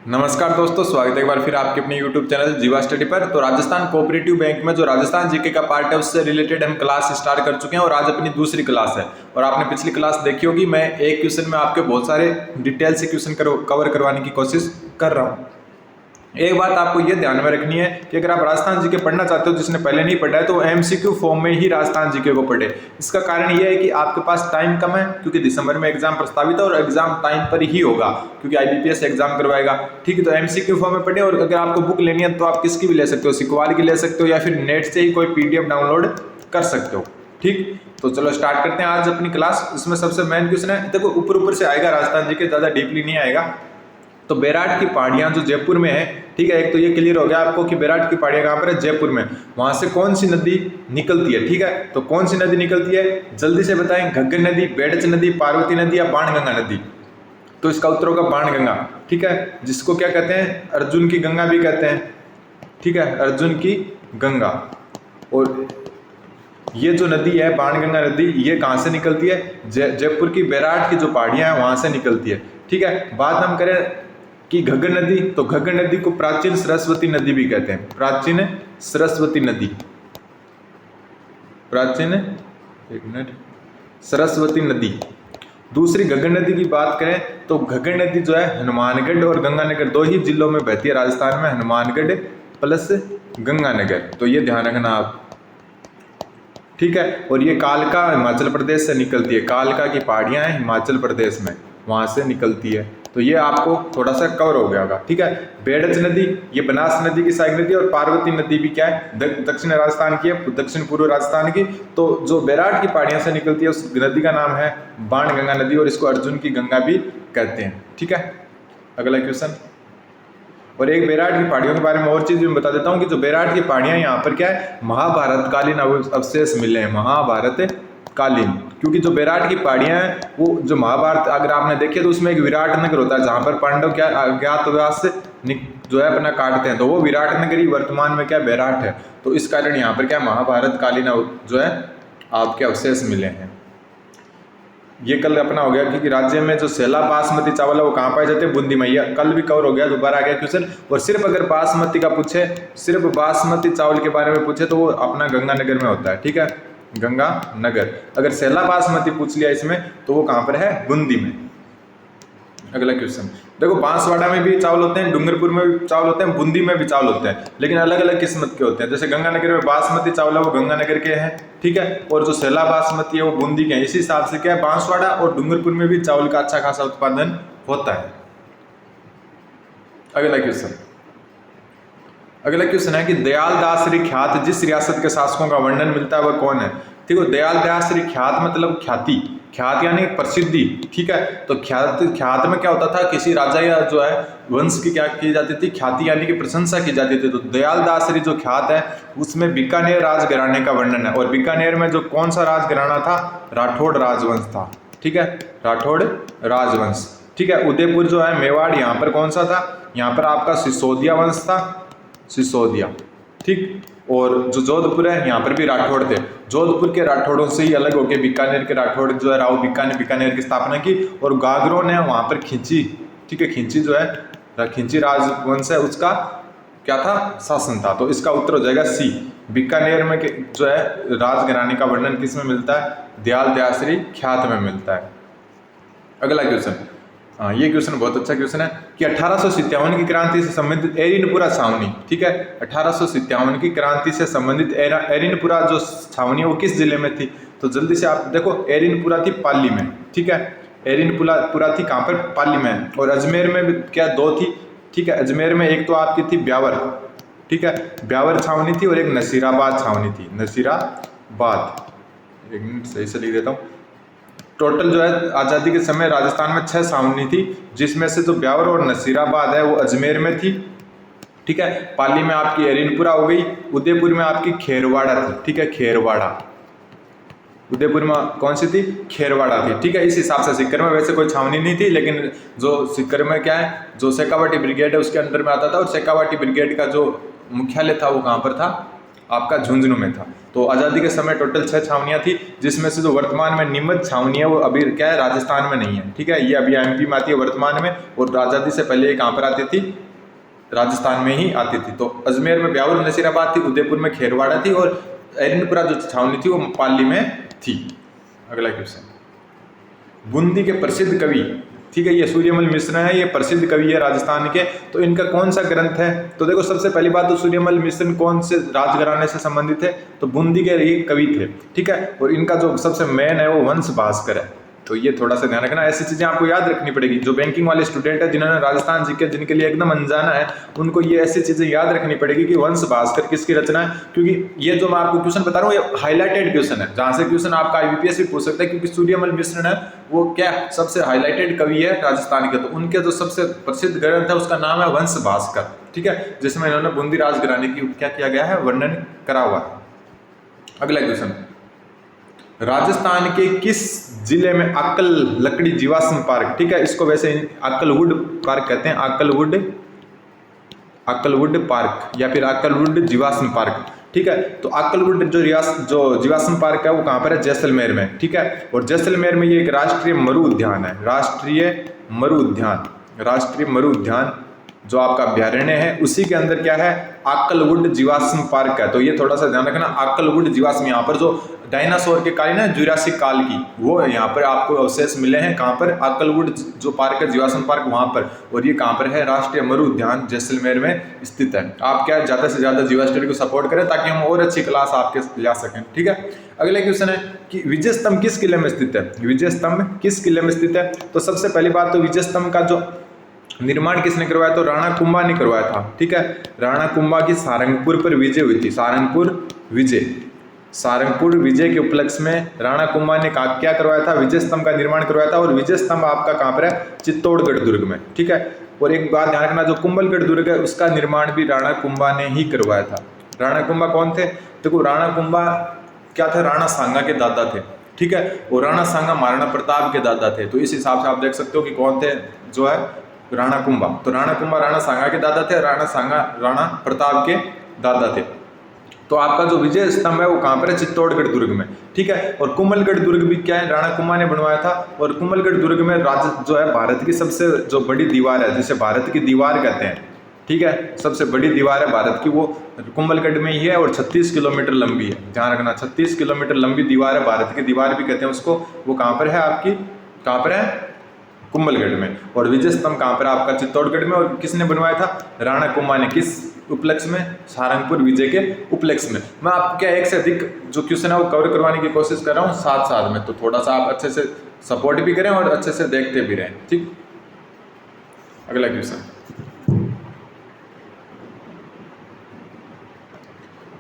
नमस्कार दोस्तों, स्वागत है एक बार फिर आपके अपने YouTube चैनल जीवा स्टडी पर। तो राजस्थान कोऑपरेटिव बैंक में जो राजस्थान जीके का पार्ट है उससे रिलेटेड हम क्लास स्टार्ट कर चुके हैं और आज अपनी दूसरी क्लास है। और आपने पिछली क्लास देखी होगी, मैं एक क्वेश्चन में आपके बहुत सारे डिटेल से क्वेश्चन कवर करवाने की कोशिश कर रहा हूँ। एक बात आपको ये ध्यान में रखनी है कि अगर आप राजस्थान जीके पढ़ना चाहते हो, जिसने पहले नहीं पढ़ा है, तो एमसीक्यू फॉर्म में ही राजस्थान जीके को पढ़े। इसका कारण ये है कि आपके पास टाइम कम है, क्योंकि दिसंबर में एग्जाम प्रस्तावित है और एग्जाम टाइम पर ही होगा, क्योंकि आईबीपीएस एग्जाम करवाएगा। ठीक है, तो एमसीक्यू फॉर्म में पढ़े। और अगर आपको बुक लेनी है तो आप किसकी भी ले सकते हो, सिकवाल की ले सकते हो या फिर नेट से ही कोई पीडीएफ डाउनलोड कर सकते हो। ठीक, तो चलो स्टार्ट करते हैं आज अपनी क्लास। इसमें सबसे मेन क्वेश्चन है, देखो ऊपर से आएगा राजस्थान जीके, ज्यादा डीपली नहीं आएगा। तो बैराट की पहाड़ियां जो जयपुर में है, ठीक है, एक तो ये क्लियर हो गया आपको कि बैराट की पहाड़ियां कहां पर है, जयपुर में। वहां से कौन सी नदी निकलती है, ठीक है, तो कौन सी नदी निकलती है जल्दी से बताएं। घग्गर नदी, बेडच नदी, पार्वती नदी या बाणगंगा नदी? तो इसका उत्तर होगा बाणगंगा। ठीक है, जिसको क्या कहते हैं, अर्जुन की गंगा भी कहते हैं। ठीक है, अर्जुन की गंगा। और ये जो नदी है बाणगंगा नदी, ये कहां से निकलती है, जयपुर की बैराट की जो पहाड़ियां हैं वहां से निकलती है। ठीक है, बात हम करें कि घग्गर नदी, तो घग्गर नदी को प्राचीन सरस्वती नदी भी कहते हैं। प्राचीन सरस्वती नदी, प्राचीन सरस्वती नदी। दूसरी घग्गर नदी की बात करें तो घग्गर नदी जो है हनुमानगढ़ और गंगानगर दो ही जिलों में बहती है राजस्थान में, हनुमानगढ़ प्लस गंगानगर, तो ये ध्यान रखना आप। ठीक है, और ये कालका हिमाचल प्रदेश से निकलती है। कालका की पहाड़ियां हैं हिमाचल प्रदेश में, वहां से निकलती है। तो ये आपको थोड़ा सा कवर हो गया होगा। ठीक है, बेडच नदी ये बनास नदी की सहायक नदी, और पार्वती नदी भी क्या है, दक्षिण राजस्थान की है, दक्षिण पूर्व राजस्थान की। तो जो बैराट की पहाड़ियों से निकलती है उस नदी का नाम है बाणगंगा नदी, और इसको अर्जुन की गंगा भी कहते हैं। ठीक है, अगला क्वेश्चन। और एक बैराट की पहाड़ियों के बारे में और चीज भी बता देता हूँ कि जो बैराट की पहाड़ियां यहाँ पर क्या है, महाभारत कालीन अवशेष मिले हैं, महाभारत कालीन। क्योंकि जो बैराट की पहाड़ियां हैं वो जो महाभारत अगर आपने देखी तो उसमें एक विराट नगर होता है, जहां पर पांडव क्या अज्ञातवास जो है अपना काटते हैं, तो वो विराट नगर ही वर्तमान में क्या बैराट है। तो इस कारण यहाँ पर क्या महाभारत कालीन जो है आपके अवशेष मिले हैं। ये कल अपना हो गया कि राज्य में जो सैला बासमती चावल है वो कहाँ पाए जाते हैं, बूंदी में। यह कल भी कवर हो गया, दोबारा आ गया क्वेश्चन। और सिर्फ अगर बासमती का पूछे, सिर्फ बासमती चावल के बारे में पूछे तो वो अपना गंगानगर में होता है। ठीक है, गंगानगर। अगर सैला बासमती पूछ लिया इसमें तो वो कहां पर है, बूंदी में। अगला क्वेश्चन देखो, बांसवाड़ा में भी चावल होते हैं, डूंगरपुर में भी चावल होते हैं, बूंदी में भी चावल होते हैं, लेकिन अलग अलग किस्मत के होते हैं। जैसे गंगानगर में बासमती चावल है वो गंगानगर के हैं, ठीक है, और जो सैला बासमती है वो बूंदी के हैं। इसी हिसाब से क्या है, बांसवाड़ा और डूंगरपुर में भी चावल का अच्छा खासा उत्पादन होता है। अगला क्वेश्चन, अगला क्वेश्चन है कि दयाल दासरी ख्यात जिस रियासत के शासकों का वर्णन मिलता है वह कौन है? देखो, दयाल दासरी ख्यात मतलब ख्याति, ख्यात यानी प्रसिद्धि। ठीक है, तो ख्यात में क्या होता था, किसी राजा या जो है वंश की क्या की जाती थी, ख्याति यानी कि प्रशंसा की जाती थी। तो दयाल दासरी जो ख्यात है उसमें बीकानेर राजघराने का वर्णन है। और बीकानेर में जो कौन सा राजघराना था, राठौड़ राजवंश था। ठीक है, राठौड़ राजवंश। ठीक है, उदयपुर जो है मेवाड़, यहाँ पर कौन सा था, यहाँ पर आपका सिसोदिया वंश था, सिसोदिया। ठीक, और जो जोधपुर है यहाँ पर भी राठौड़ थे। जोधपुर के राठौड़ों से ही अलग होकर बीकानेर के राठौड़ जो है राव बीकानेर की स्थापना की, और गागरों ने वहां पर खिंची। ठीक है, खिंची जो है खिंची राजवंश है, उसका क्या था, शासन था। तो इसका उत्तर हो जाएगा सी। बीकानेर में जो है राजघराने का वर्णन किस में मिलता है, दयाल दासरी ख्यात में मिलता है। अगला क्वेश्चन, हाँ ये क्वेश्चन बहुत अच्छा क्वेश्चन है कि 1857 की क्रांति से संबंधित एरिनपुरा छावनी। ठीक है, 1857 की क्रांति से संबंधित एरिनपुरा जो छावनी है वो किस जिले में थी? तो जल्दी से आप देखो, एरिनपुरा थी पाली में। ठीक है, एरिनपुरा थी कहाँ पर, पाली में। और अजमेर में भी क्या दो थी? ठीक है, अजमेर में एक तो आपकी थी ब्यावर, ठीक है, ब्यावर छावनी थी, और एक नसीराबाद छावनी थी, नसीराबाद। एक मिनट सही से लिख देता हूँ। टोटल जो है आज़ादी के समय राजस्थान में 6 छावनी थी, जिसमें से जो ब्यावर और नसीराबाद है वो अजमेर में थी। ठीक है, पाली में आपकी एरिनपुरा हो गई, उदयपुर में आपकी खेरवाड़ा थी। ठीक है, खेरवाड़ा, उदयपुर में कौन सी थी, खेरवाड़ा थी। ठीक है, इस हिसाब से सीकर में वैसे कोई छावनी नहीं थी, लेकिन जो सीकर में क्या है, जो शेखावाटी ब्रिगेड है उसके अंडर में आता था, और शेखावाटी ब्रिगेड का जो मुख्यालय था वो कहाँ पर था, आपका झुंझुनू में था। तो आज़ादी के समय टोटल 6 छावनियाँ थी, जिसमें से जो वर्तमान में नीमच छावनी है वो अभी क्या है, राजस्थान में नहीं है। ठीक है, ये अभी एमपी में आती है वर्तमान में, और आज़ादी से पहले ये कहाँ पर आती थी, राजस्थान में ही आती थी। तो अजमेर में ब्यावर नसीराबाद थी, उदयपुर में खेरवाड़ा थी, और एरनपुरा जो छावनी थी वो पाली में थी। अगला क्वेश्चन, बूंदी के प्रसिद्ध कवि, ठीक है, ये सूर्यमल मिश्र है, ये प्रसिद्ध कवि है राजस्थान के। तो इनका कौन सा ग्रंथ है, तो देखो सबसे पहली बात तो सूर्यमल मिश्र कौन से राजघराने से संबंधित है, तो बूंदी के ये कवि थे। ठीक है, और इनका जो सबसे मेन है वो वंश भास्कर है। तो ये थोड़ा सा ध्यान रखना, ऐसी चीज़ें आपको याद रखनी पड़ेगी। जो बैंकिंग वाले स्टूडेंट है जिन्होंने राजस्थान जीके जिनके लिए एकदम अनजाना है, उनको ये ऐसी चीज़ें याद रखनी पड़ेगी कि वंश भास्कर किसकी रचना है, क्योंकि ये जो मैं आपको क्वेश्चन बता रहा हूँ ये हाईलाइटेड क्वेश्चन है, जहाँ से क्वेश्चन आपका IBPS भी पूछ सकता है, क्योंकि सूर्यमल मिश्र है वो क्या सबसे हाईलाइटेड कवि है राजस्थान के। तो उनके जो सबसे प्रसिद्ध ग्रंथ है उसका नाम है वंश भास्कर। ठीक है, जिसमें इन्होंने बूंदी राजघराने की क्या किया गया है, वर्णन करा हुआ है। अगला क्वेश्चन, राजस्थान के किस जिले में अक्कल लकड़ी जीवाश्म पार्क, ठीक है, इसको वैसे अक्कलवुड पार्क कहते हैं, अक्कलवुड पार्क या फिर अक्कलवुड जीवाश्म पार्क। ठीक है, तो अक्कलवुड जो जीवाश्म पार्क है वो कहाँ पर है, जैसलमेर में। ठीक है, और जैसलमेर में ये एक राष्ट्रीय मरु उद्यान है, राष्ट्रीय मरु उद्यान जो आपका अभ्यारण्य है, उसी के अंदर क्या है, अक्कलवुड जीवाश्म पार्क है। तो ये थोड़ा सा ध्यान रखना, अक्कलवुड जीवाश्म, यहाँ पर जो डायनासोर के काल है, जुरासिक काल की, वो यहाँ पर आपको अवशेष मिले हैं। कहाँ पर, अक्कलवुड जो पार्क है, जीवाश्म पार्क, वहाँ पर। और ये कहाँ पर है, राष्ट्रीय मरु उद्यान जैसलमेर में स्थित है। आप क्या ज़्यादा से ज़्यादा जीवा स्टडी को सपोर्ट करें ताकि हम और अच्छी क्लास आपके ला सकें। ठीक है, अगला क्वेश्चन है कि विजय स्तंभ किस किले में स्थित है, विजय स्तंभ किस किले में स्थित है। तो सबसे पहली बात तो विजय स्तंभ का जो निर्माण किसने करवाया, तो राणा कुंभा ने करवाया था। ठीक है, राणा कुंभा की सारंगपुर पर विजय हुई थी, सारंगपुर विजय के उपलक्ष्य में राणा कुंभा ने क्या करवाया था, विजय स्तंभ का निर्माण करवाया था। और विजय स्तंभ आपका कहाँ पर है, चित्तौड़गढ़ दुर्ग में। ठीक है, और एक बात ध्यान रखना, जो कुंभलगढ़ दुर्ग है उसका निर्माण भी राणा कुंभा ने ही करवाया था। राणा कुंभा कौन थे, देखो राणा कुंभा क्या थे, राणा सांगा के दादा थे। ठीक है, और राणा सांगा महाराणा प्रताप के दादा थे। तो इस हिसाब से आप देख सकते हो कि कौन थे, जो है राणा कुंभा। तो राणा कुंभा राणा सांगा के दादा थे, राणा सांगा राणा प्रताप के दादा थे। तो आपका जो विजय स्तंभ है वो कहाँ पर है, चित्तौड़गढ़ दुर्ग में। ठीक है, और कुंभलगढ़ दुर्ग भी क्या है, राणा कुंभा ने बनवाया था। और कुंभलगढ़ दुर्ग में जो है भारत की सबसे जो बड़ी दीवार है, जिसे भारत की दीवार कहते हैं। ठीक है, सबसे बड़ी दीवार है भारत की, वो कुंभलगढ़ में ही है और 36 किलोमीटर लंबी है। ध्यान रखना, 36 किलोमीटर लंबी दीवार है, भारत की दीवार भी कहते हैं उसको। वो कहाँ पर है आपकी, कहाँ पर है, कुंभलगढ़ में। और विजय स्तंभ कहाँ पर आपका, चित्तौड़गढ़ में। और किसने बनवाया था, राणा कुंभा ने। किस उपलक्ष्य में, सारंगपुर विजय के उपलक्ष्य में। मैं आपको क्या एक से अधिक जो क्वेश्चन है वो कवर करवाने की कोशिश कर रहा हूँ साथ साथ में, तो थोड़ा सा आप अच्छे से सपोर्ट भी करें और अच्छे से देखते भी रहें। ठीक, अगला क्वेश्चन,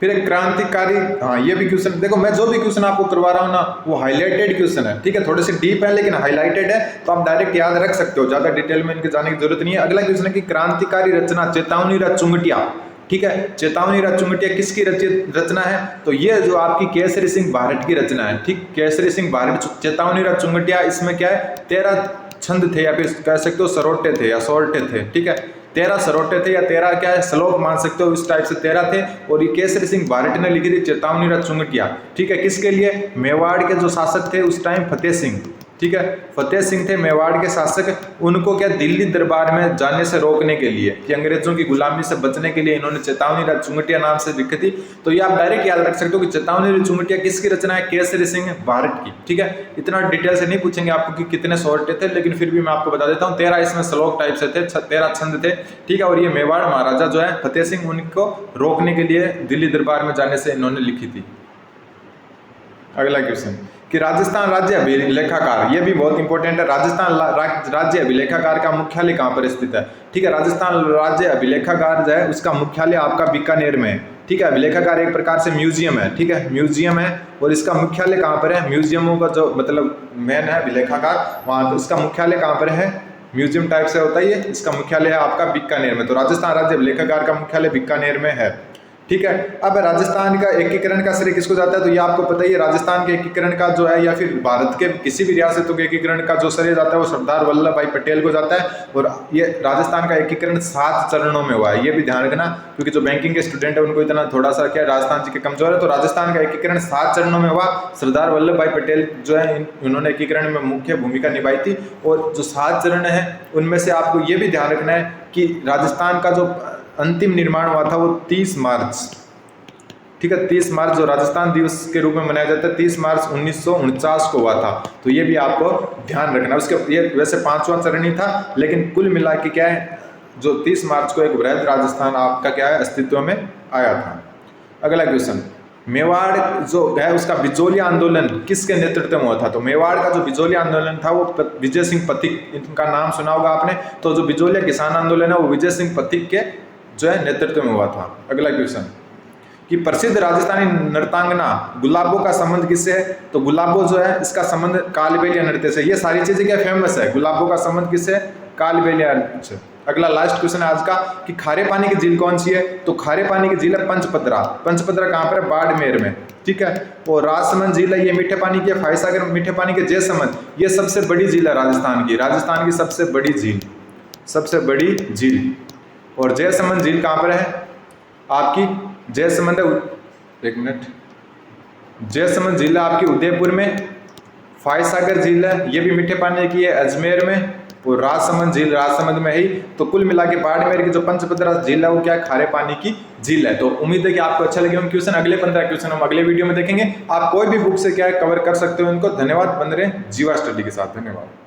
फिर एक क्रांतिकारी, हाँ ये भी क्वेश्चन देखो, मैं जो भी क्वेश्चन आपको करवा रहा हूँ ना वो हाईलाइटेड क्वेश्चन है। ठीक है, थोड़े से डीप है लेकिन हाईलाइटेड है, तो आप डायरेक्ट याद रख सकते हो, ज्यादा डिटेल में इनके जाने की जरूरत नहीं है। अगला क्वेश्चन है कि क्रांतिकारी रचना चेतावनी रा चुंगटिया। ठीक है, चेतावनी रा चुंगटिया किसकी रचना है, तो ये जो आपकी केसरी सिंह भारत की रचना है। ठीक, केसरी सिंह भारत चेतावनी रा चुंगटिया, इसमें क्या है, 13 छंद थे या फिर कह सकते हो सरोटे थे या सोरटे थे। ठीक है, 13 सरोटे थे या 13 क्या है श्लोक मान सकते हो, इस टाइप से 13 थे। और ये केसरी सिंह भारत ने लिखी थी चेतावनी रा चुंगटिया। ठीक है, किसके लिए, मेवाड़ के जो शासक थे उस टाइम फतेह सिंह। ठीक है, फतेह सिंह थे मेवाड़ के शासक, उनको क्या दिल्ली दरबार में जाने से रोकने के लिए, कि अंग्रेजों की गुलामी से बचने के लिए इन्होंने चेतावनी रा चुंगटिया नाम से लिखी थी। तो ये आप डायरेक्ट याद रख सकते हो कि चेतावनी रा चुंगटिया किसकी रचना है, केसरी सिंह भारत की। ठीक है, इतना डिटेल से नहीं पूछेंगे आपको कि कितने सोरटे थे, लेकिन फिर भी मैं आपको बता देता हूँ 13 इसमें श्लोक टाइप से थे, 13 छंद थे। ठीक है, और ये मेवाड़ महाराजा जो है फतेह सिंह, उनको रोकने के लिए दिल्ली दरबार में जाने से इन्होंने लिखी थी। अगला क्वेश्चन कि राजस्थान राज्य अभिलेखागार, ये भी बहुत इंपॉर्टेंट है। राजस्थान राज्य अभिलेखागार का मुख्यालय कहाँ पर स्थित है। ठीक है, राजस्थान राज्य अभिलेखागार जो है उसका मुख्यालय आपका बीकानेर में है। ठीक है, अभिलेखागार एक प्रकार से म्यूजियम है। ठीक है, म्यूजियम है और इसका मुख्यालय कहाँ पर है, म्यूजियमों का जो मतलब मेन है अभिलेखागार, वहाँ इसका मुख्यालय कहाँ पर है, म्यूजियम टाइप से होता है ये, इसका मुख्यालय है आपका बीकानेर में। तो राजस्थान राज्य अभिलेखागार का मुख्यालय बीकानेर में है। ठीक है। अब राजस्थान का एकीकरण का श्रेय किसको जाता है, तो ये आपको पता ही है, राजस्थान के एकीकरण का जो है या फिर भारत के किसी भी रियासतों के एकीकरण का जो श्रेय जाता है वो सरदार वल्लभ भाई पटेल को जाता है। और ये राजस्थान का एकीकरण 7 चरणों में हुआ है, ये भी ध्यान रखना, क्योंकि जो बैंकिंग के स्टूडेंट है उनको इतना थोड़ा सा क्या राजस्थान जी के कमजोर है। तो राजस्थान का एकीकरण 7 चरणों में हुआ। सरदार वल्लभ भाई पटेल जो है उन्होंने एकीकरण में मुख्य भूमिका निभाई थी। और जो 7 चरण है उनमें से आपको ये भी ध्यान रखना है कि राजस्थान का जो अंतिम निर्माण हुआ था वो 30 मार्च, ठीक है, 30 मार्च जो राजस्थान दिवस के रूप में मनाया जाता है, 30 मार्च 1949 को हुआ था। तो ये भी आपको ध्यान रखना। उसके ये वैसे 5वां चरण ही था, लेकिन कुल मिला के क्या है, जो 30 मार्च को एक वृहद राजस्थान आपका क्या है अस्तित्व में आया था। अगला क्वेश्चन, मेवाड़ जो है उसका बिचौलिया आंदोलन किसके नेतृत्व में हुआ था। तो मेवाड़ का जो बिचौलिया आंदोलन था वो विजय सिंह पथिक, इनका नाम सुना होगा आपने। तो जो बिचौलिया किसान आंदोलन है वो विजय सिंह पथिक के जो है नेतृत्व में हुआ था। अगला क्वेश्चन, कि प्रसिद्ध राजस्थानी नृत्यांगना गुलाबो का संबंध किससे है। तो गुलाबो जो है इसका संबंध कालबेलिया नृत्य से। ये सारी चीजें क्या फेमस है, गुलाबो का संबंध किससे, कालबेलिया से। अगला लास्ट क्वेश्चन है आज का, कि खारे पानी की झील कौन सी है। तो खारे पानी की झील है पंचपदरा। पंचपदरा कहाँ पर है, बाड़मेर में, ठीक है। और राजसमंद झील है, ये मीठे पानी की है। फायसागर मीठे पानी के जयसमंद, ये सबसे बड़ी झील है राजस्थान की, राजस्थान की सबसे बड़ी झील, सबसे बड़ी झील। और जयसमंद झील कहाँ पर है आपकी, जयसमंद, एक मिनट, जयसमंद झील है आपकी उदयपुर में। फायसागर झील है, ये भी मीठे पानी की है, अजमेर में। और राजसमंद झील राजसमंद में ही। तो कुल मिला के बाड़मेर की जो पंचपदरा झील है वो क्या खारे पानी की झील है। तो उम्मीद है कि आपको अच्छा लगे हम क्वेश्चन। अगले 15 क्वेश्चन हम अगले वीडियो में देखेंगे। आप कोई भी बुक से क्या कवर कर सकते हो इनको। धन्यवाद, बन रहे जीवा स्टडी के साथ, धन्यवाद।